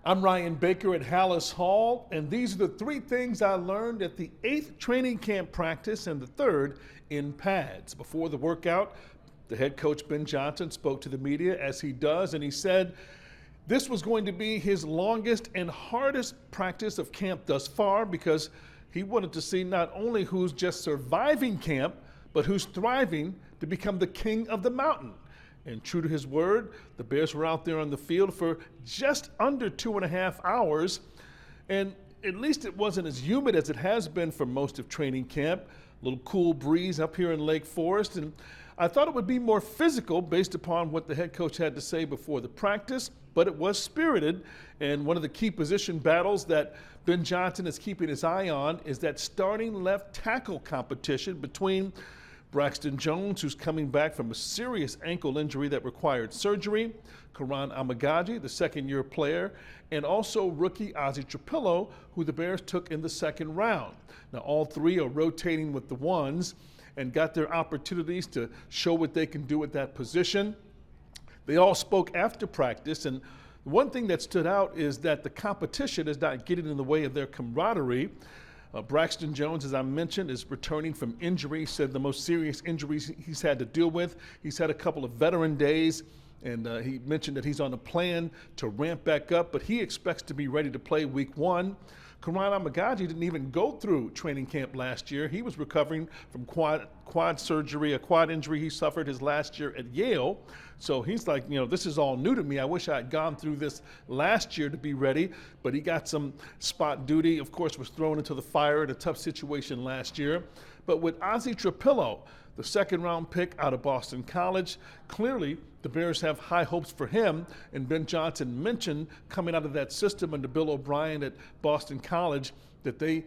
I'm Ryan Baker at Halas Hall, and these are the three things I learned at the 8th training camp practice and the 3rd in pads. Before the workout, the head coach Ben Johnson spoke to the media as he does, and he said this was going to be his longest and hardest practice of camp thus far because he wanted to see not only who's just surviving camp, but who's thriving to become the king of the mountain. And true to his word, the Bears were out there on the field for just under 2.5 hours. And at least it wasn't as humid as it has been for most of training camp. A little cool breeze up here in Lake Forest. And I thought it would be more physical based upon what the head coach had to say before the practice, but it was spirited. And one of the key position battles that Ben Johnson is keeping his eye on is that starting left tackle competition between Braxton Jones, who's coming back from a serious ankle injury that required surgery, Karan Amagaji, the second-year player, and also rookie Ozzie Trapillo, who the Bears took in the second round. Now, all three are rotating with the ones and got their opportunities to show what they can do at that position. They all spoke after practice, and one thing that stood out is that the competition is not getting in the way of their camaraderie. Braxton Jones, as I mentioned, is returning from injury, said the most serious injuries he's had to deal with. He's had a couple of veteran days, and he mentioned that he's on a plan to ramp back up, but he expects to be ready to play week 1. Karan Amagaji didn't even go through training camp last year. He was recovering from quad surgery, a quad injury he suffered his last year at Yale. So he's like, this is all new to me. I wish I had gone through this last year to be ready, but he got some spot duty. Of course, was thrown into the fire in a tough situation last year. But with Ozzie Trapillo, the second-round pick out of Boston College, clearly the Bears have high hopes for him. And Ben Johnson mentioned coming out of that system under Bill O'Brien at Boston College that they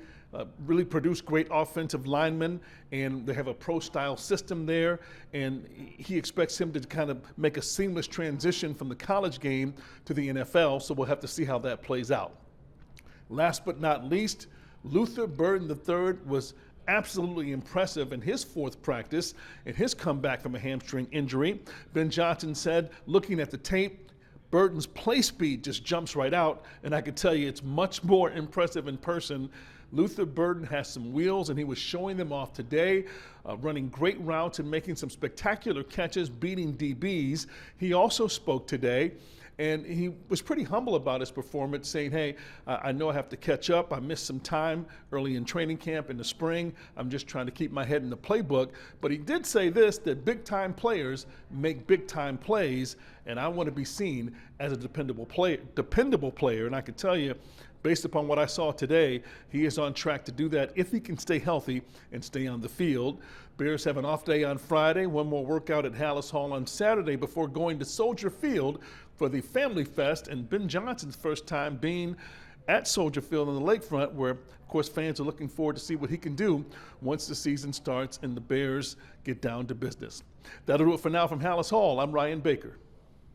really produce great offensive linemen, and they have a pro-style system there, and he expects him to kind of make a seamless transition from the college game to the NFL, so we'll have to see how that plays out. Last but not least, Luther Burden III was absolutely impressive in his 4th practice and his comeback from a hamstring injury. Ben Johnson said, looking at the tape, Burton's play speed just jumps right out, and I can tell you it's much more impressive in person. Luther Burden has some wheels, and he was showing them off today, running great routes and making some spectacular catches, beating DBs. He also spoke today, and he was pretty humble about his performance, saying, hey, I know I have to catch up. I missed some time early in training camp in the spring. I'm just trying to keep my head in the playbook. But he did say this, that big-time players make big-time plays, and I want to be seen as a dependable player. And I can tell you, based upon what I saw today, he is on track to do that if he can stay healthy and stay on the field. Bears have an off day on Friday, one more workout at Halas Hall on Saturday before going to Soldier Field for the Family Fest, and Ben Johnson's first time being at Soldier Field on the lakefront, where, of course, fans are looking forward to see what he can do once the season starts and the Bears get down to business. That'll do it for now from Halas Hall. I'm Ryan Baker.